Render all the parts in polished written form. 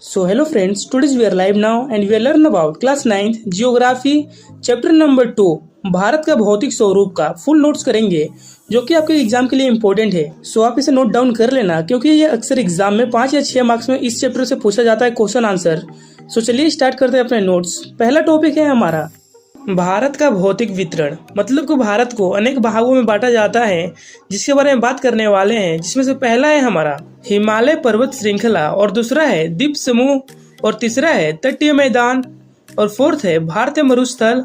So hello friends, today we are live now and we are learn about class 9th geography chapter number 2 Bharat का भौतिक स्वरूप का full notes करेंगे जो कि आपके एग्जाम के लिए इम्पोर्टेंट है। सो आप इसे नोट डाउन कर लेना क्योंकि ये अक्सर एग्जाम में 5 या 6 मार्क्स में इस चैप्टर से पूछा जाता है क्वेश्चन आंसर। सो चलिए स्टार्ट करते हैं अपने नोट्स। पहला टॉपिक है हमारा भारत का भौतिक वितरण, मतलब कि भारत को अनेक भागों में बांटा जाता है जिसके बारे में बात करने वाले हैं, जिसमें से पहला है हमारा हिमालय पर्वत श्रृंखला और दूसरा है द्वीप समूह और तीसरा है तटीय मैदान और फोर्थ है भारतीय मरुस्थल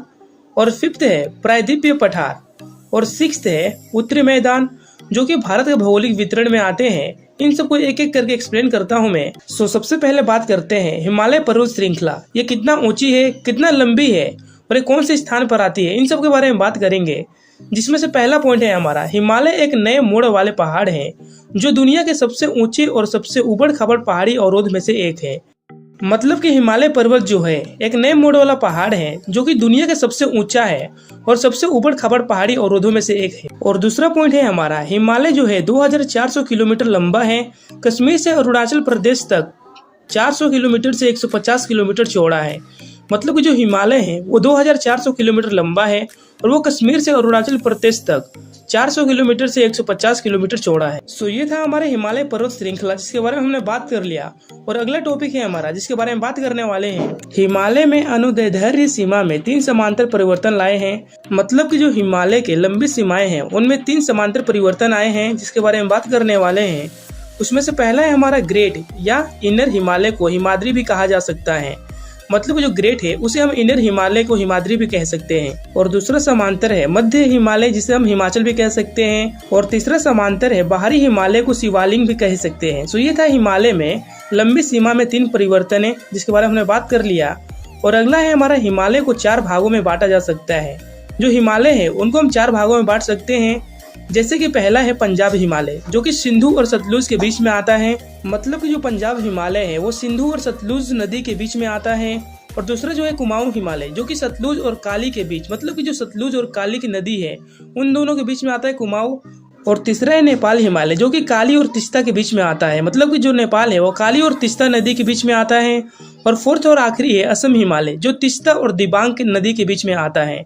और फिफ्थ है प्रायद्वीपीय पठार और सिक्स्थ है उत्तरी मैदान जो कि भारत के भौगोलिक वितरण में आते हैं। इन सबको एक एक करके एक्सप्लेन करता हूं मैं। सबसे पहले बात करते हैं हिमालय पर्वत श्रृंखला। ये कितना ऊंची है, कितना लंबी है और ये कौन से स्थान पर आती है, इन सब के बारे में बात करेंगे। जिसमें से पहला पॉइंट है हमारा हिमालय एक नए मोड़ वाले पहाड़ हैं जो दुनिया के सबसे ऊंचे और सबसे उबड़ खाबड़ पहाड़ी अवरोध में से एक है। मतलब कि हिमालय पर्वत जो है एक नए मोड़ वाला पहाड़ है जो कि दुनिया के सबसे ऊंचा है और सबसे उबड़ खाबड़ पहाड़ी अवरोधों में से एक है। और दूसरा पॉइंट है हमारा हिमालय जो है 2400 किलोमीटर लंबा है। कश्मीर से अरुणाचल प्रदेश तक 400 किलोमीटर से 150 किलोमीटर चौड़ा है। मतलब कि जो हिमालय है वो 2400 किलोमीटर लंबा है और वो कश्मीर से अरुणाचल प्रदेश तक 400 किलोमीटर से 150 किलोमीटर चौड़ा है। सो ये था हमारे हिमालय पर्वत श्रृंखला जिसके बारे में हमने बात कर लिया। और अगला टॉपिक है हमारा जिसके बारे में बात करने वाले हैं हिमालय में अनुदैर्ध्य सीमा में 3 समांतर परिवर्तन लाए हैं। मतलब कि जो हिमालय के लंबी सीमाएं हैं उनमें 3 समांतर परिवर्तन आए हैं जिसके बारे में बात करने वाले हैं। उसमें से पहला है हमारा ग्रेट या इनर हिमालय को हिमाद्री भी कहा जा सकता है। मतलब जो ग्रेट है उसे हम इनर हिमालय को हिमाद्री भी कह सकते हैं। और दूसरा समांतर है मध्य हिमालय जिसे हम हिमाचल भी कह सकते हैं। और तीसरा समांतर है बाहरी हिमालय को शिवालिक भी कह सकते हैं। सो ये था हिमालय में लंबी सीमा में 3 परिवर्तन है जिसके बारे में हमने बात कर लिया। और अगला है हमारा हिमालय को 4 भागों में बांटा जा सकता है। जो हिमालय है उनको हम 4 भागों में बांट सकते हैं। जैसे कि पहला है पंजाब हिमालय जो कि सिंधु और सतलुज के बीच में आता है। मतलब कि जो पंजाब हिमालय है वो सिंधु और सतलुज नदी के बीच में आता है। और दूसरा जो है कुमाऊं हिमालय जो कि सतलुज और काली के बीच, मतलब कि जो सतलुज और काली की नदी है उन दोनों के बीच में आता है कुमाऊं। और तीसरा है नेपाल हिमालय जो कि काली और तीस्ता के बीच में आता है। मतलब कि जो नेपाल है वो काली और तीस्ता नदी के बीच में आता है। और फोर्थ और आखिरी है असम हिमालय जो तीस्ता और दिबांग नदी के बीच में आता है।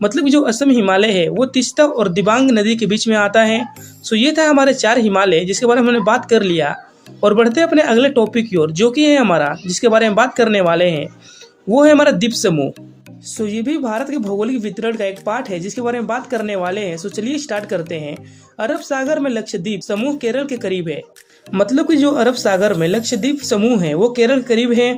मतलब जो असम हिमालय है वो तीस्ता और दिबांग नदी के बीच में आता है। सो ये था हमारे 4 हिमालय जिसके बारे में हमने बात कर लिया। और बढ़ते अपने अगले टॉपिक की ओर जो कि है हमारा जिसके बारे में बात करने वाले हैं वो है हमारा द्वीप समूह। सो ये भी भारत के भौगोलिक वितरण का एक पार्ट है जिसके बारे में बात करने वाले हैं। सो चलिए स्टार्ट करते हैं। अरब सागर में लक्षद्वीप समूह केरल के करीब है। मतलब कि जो अरब सागर में लक्षद्वीप समूह है वो केरल करीब है।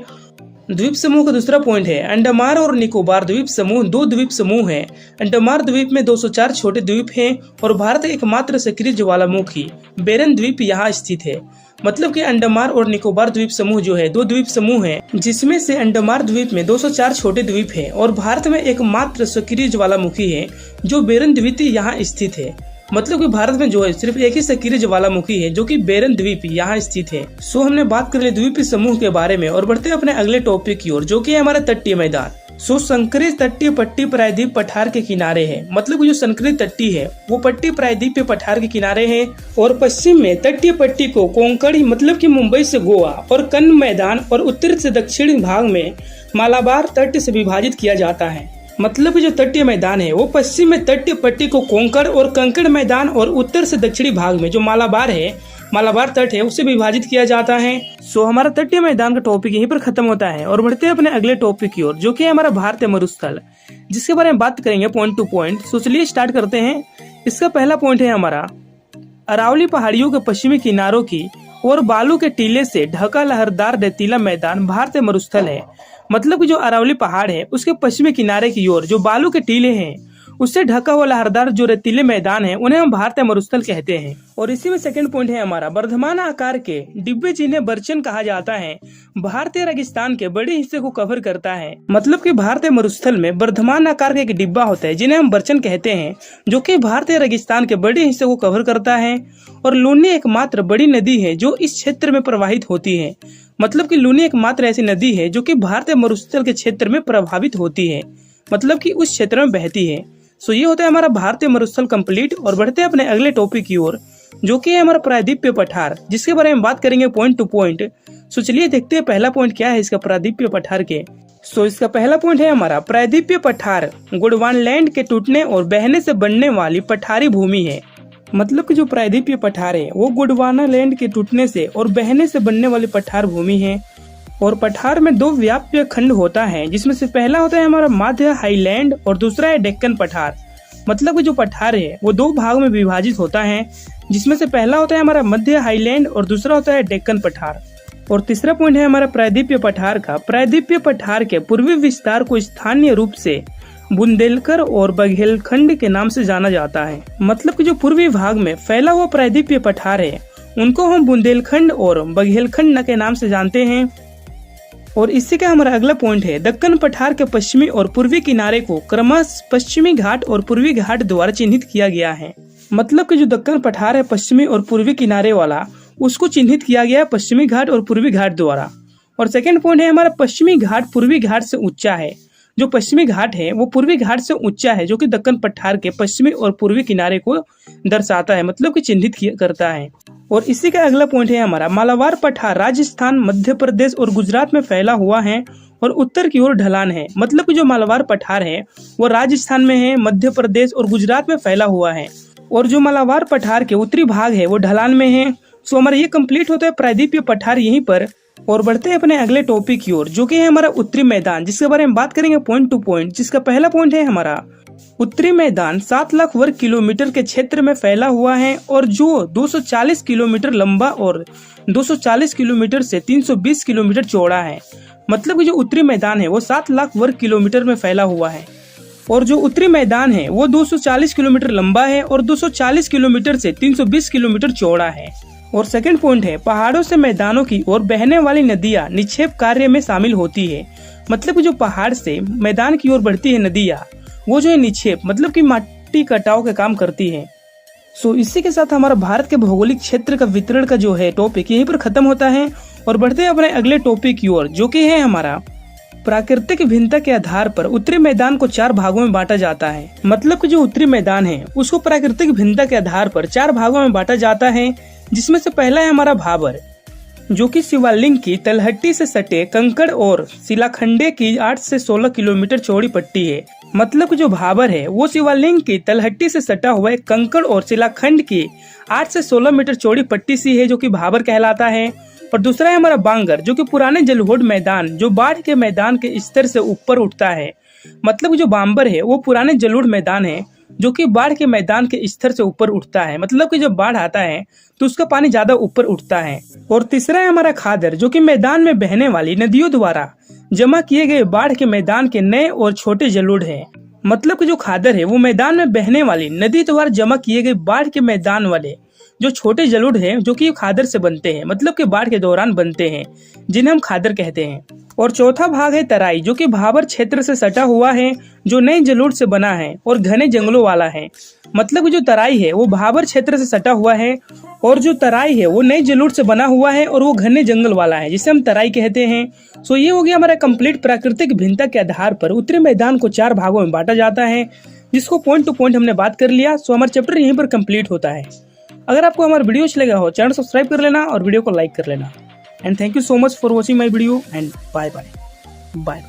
द्वीप समूह का दूसरा पॉइंट है अंडमान और निकोबार द्वीप समूह 2 द्वीप समूह है। अंडमान द्वीप में 204 छोटे द्वीप हैं और भारत का एकमात्र सक्रिय ज्वालामुखी बेरन द्वीप यहाँ स्थित है। मतलब कि अंडमान और निकोबार द्वीप समूह जो है 2 द्वीप समूह है जिसमें से अंडमान द्वीप में 204 छोटे द्वीप हैं और भारत में एकमात्र सक्रिय ज्वालामुखी है जो बेरन द्वीप यहाँ स्थित है। मतलब कि भारत में जो है सिर्फ एक ही सक्रिय ज्वालामुखी है जो कि बेरन द्वीप यहाँ स्थित है। सो हमने बात कर ली द्वीप समूह के बारे में। और बढ़ते अपने अगले टॉपिक की ओर जो कि हमारा तटीय मैदान। सो संकरित तटीय पट्टी प्रायद्वीप पठार के किनारे है। मतलब जो संकरित तट्टी है वो पट्टी प्रायद्वीप पे पठार के किनारे है। और पश्चिम में तटीय पट्टी को कोंकणी मतलब कि मुंबई से गोवा और कन्न मैदान और उत्तर से दक्षिणी भाग में मालाबार तट से विभाजित किया जाता है। मतलब जो तटीय मैदान है वो पश्चिम में तटीय पट्टी को कोंकण और कंकड़ मैदान और उत्तर से दक्षिणी भाग में जो मालाबार है मालाबार तट है उससे विभाजित किया जाता है। सो हमारा तटीय मैदान का टॉपिक यहीं पर खत्म होता है। और बढ़ते हैं अपने अगले टॉपिक की ओर जो कि हमारा भारतीय मरुस्थल जिसके बारे में बात करेंगे पॉइंट टू पॉइंट। सो चलिए स्टार्ट करते हैं। इसका पहला पॉइंट है हमारा अरावली पहाड़ियों के पश्चिमी किनारों की और बालू के टीले से ढका लहरदार रेतीला मैदान भारतीय मरुस्थल है। मतलब कि जो अरावली पहाड़ है उसके पश्चिमी किनारे की ओर जो बालू के टीले हैं उससे ढका हुआ लहरदार जो रेतीले मैदान है उन्हें हम भारतीय मरुस्थल कहते हैं। और इसी में सेकंड पॉइंट है हमारा वर्धमान आकार के डिब्बे जिन्हें बर्चन कहा जाता है भारतीय रेगिस्तान के बड़े हिस्से को कवर करता है। मतलब कि भारतीय मरुस्थल में वर्धमान आकार का एक डिब्बा होता है जिन्हें हम बर्चन कहते हैं जो कि भारतीय रेगिस्तान के बड़े हिस्से को कवर करता है। और लूनी एकमात्र बड़ी नदी है जो इस क्षेत्र में प्रवाहित होती है। मतलब कि लूनी एकमात्र ऐसी नदी है जो कि भारतीय मरुस्थल के क्षेत्र में प्रभावित होती है, मतलब कि उस क्षेत्र में बहती है। सो ये होता है हमारा भारतीय मरुस्थल कंप्लीट। और बढ़ते हैं अपने अगले टॉपिक की ओर जो कि है हमारा प्रायद्वीपीय पठार जिसके बारे में बात करेंगे पॉइंट टू पॉइंट। सो चलिए देखते हैं पहला पॉइंट क्या है इसका प्रायद्वीपीय पठार के। सो इसका पहला पॉइंट है हमारा प्रायद्वीपीय पठार गोंडवाना के टूटने और बहने से बनने वाली पठारी भूमि है। मतलब कि जो प्रायद्वीपीय पठार है वो गोंडवाना लैंड के टूटने से और बहने से बनने वाली पठार भूमि है। और पठार में दो व्याप्य खंड होता है, जिसमें से पहला होता है हमारा मध्य हाईलैंड और दूसरा है डेक्कन पठार। मतलब कि जो पठार है वो दो भागों में विभाजित होता है, जिसमें से पहला होता है हमारा मध्य हाईलैंड और दूसरा होता है डेक्कन पठार। और तीसरा पॉइंट है हमारा प्रायद्वीपीय पठार का। प्रायद्वीपीय पठार के पूर्वी विस्तार को स्थानीय रूप से बुंदेलखंड और बघेलखंड के नाम से जाना जाता है। मतलब कि जो पूर्वी भाग में फैला हुआ प्रायद्वीपीय पठार है उनको हम बुंदेलखंड और बघेलखंड के नाम से जानते हैं। और इसी का हमारा अगला पॉइंट है दक्कन पठार के पश्चिमी और पूर्वी किनारे को क्रमशः पश्चिमी घाट और पूर्वी घाट द्वारा चिन्हित किया गया है। मतलब कि जो दक्कन पठार है पश्चिमी और पूर्वी किनारे वाला, उसको चिन्हित किया गया है पश्चिमी घाट और पूर्वी घाट द्वारा। और सेकंड पॉइंट है हमारा पश्चिमी घाट पूर्वी घाट से ऊंचा है। जो पश्चिमी घाट है वो पूर्वी घाट से ऊंचा है, जो कि दक्कन पठार के पश्चिमी और पूर्वी किनारे को दर्शाता है, मतलब कि चिन्हित करता है। और इसी का अगला पॉइंट है हमारा मालाबार पठार राजस्थान, मध्य प्रदेश और गुजरात में फैला हुआ है और उत्तर की ओर ढलान है। मतलब कि जो मालाबार पठार है वो राजस्थान में है, मध्य प्रदेश और गुजरात में फैला हुआ है। और जो मालाबार पठार के उत्तरी भाग है वो ढलान में है। सो हमारा ये कंप्लीट होता है प्रायद्वीपीय पठार यहीं पर। और बढ़ते हैं अपने अगले टॉपिक की ओर, जो कि है हमारा उत्तरी मैदान, जिसके बारे में बात करेंगे पॉइंट टू पॉइंट। जिसका पहला पॉइंट है हमारा उत्तरी मैदान 7 लाख वर्ग किलोमीटर के क्षेत्र में फैला हुआ है और जो 240 किलोमीटर लंबा और 240 किलोमीटर से 320 किलोमीटर चौड़ा है। मतलब कि जो उत्तरी मैदान है वो 7 लाख वर्ग किलोमीटर में फैला हुआ है और जो उत्तरी मैदान है वो 240 किलोमीटर लंबा है और 240 किलोमीटर से 320 किलोमीटर चौड़ा है। और सेकंड पॉइंट है पहाड़ों से मैदानों की ओर बहने वाली नदियां निक्षेप कार्य में शामिल होती है। मतलब कि जो पहाड़ से मैदान की ओर बढ़ती है नदियां, वो जो है निक्षेप मतलब कि माटी कटाव का काम करती है। सो इसी के साथ हमारा भारत के भौगोलिक क्षेत्र का वितरण का जो है टॉपिक यहीं पर खत्म होता है। और बढ़ते हैं अपने अगले टॉपिक की ओर, जो कि है हमारा प्राकृतिक भिन्नता के आधार पर उत्तरी मैदान को 4 भागों में बांटा जाता है। मतलब कि जो उत्तरी मैदान है उसको प्राकृतिक भिन्नता के आधार पर 4 भागों में बांटा जाता है, जिसमें से पहला है हमारा भाबर, जो कि शिवालिंग की तलहटी से सटे कंकड़ और शिलाखंडे की 8 से 16 किलोमीटर चौड़ी पट्टी है। मतलब कि जो भाबर है वो शिवालिंग की तलहटी से सटा हुआ एक कंकड़ और शिलाखंड की 8 से 16 मीटर चौड़ी पट्टी सी है, जो कि भाबर कहलाता है। और दूसरा है हमारा बांगर, जो कि पुराने जलहोड़ मैदान जो बाढ़ के मैदान के स्तर से ऊपर उठता है। मतलब जो बांबर है वो पुराने जलहोड़ मैदान है जो कि बाढ़ के मैदान के स्तर से ऊपर उठता है। मतलब कि जब बाढ़ आता है तो उसका पानी ज्यादा ऊपर उठता है। और तीसरा है हमारा खादर, जो कि मैदान में बहने वाली नदियों द्वारा जमा किए गए बाढ़ के मैदान के नए और छोटे जलोढ़ हैं। मतलब कि जो खादर है वो मैदान में बहने वाली नदी द्वारा जमा किए गए बाढ़ के मैदान वाले जो छोटे जलोढ़ हैं, जो कि खादर से बनते हैं, मतलब कि बाढ़ के दौरान बनते हैं, जिन्हें हम खादर कहते हैं। और चौथा भाग है तराई, जो कि भाबर क्षेत्र से सटा हुआ है, जो नए जलोढ़ से बना है और घने जंगलों वाला है। मतलब जो तराई है वो भाबर क्षेत्र से सटा हुआ है और जो तराई है वो नए जलोढ़ से बना हुआ है और वो घने जंगल वाला है, जिसे हम तराई कहते हैं। सो ये हो गया हमारा कंप्लीट प्राकृतिक भिन्नता के आधार पर उत्तरी मैदान को 4 भागों में बांटा जाता है, जिसको पॉइंट टू पॉइंट हमने बात कर लिया। सो हमारा चैप्टर यहीं पर कंप्लीट होता है। अगर आपको हमारा वीडियो अच्छा लगा हो, चैनल सब्सक्राइब कर लेना और वीडियो को लाइक कर लेना। And thank you so much for watching my video and bye bye.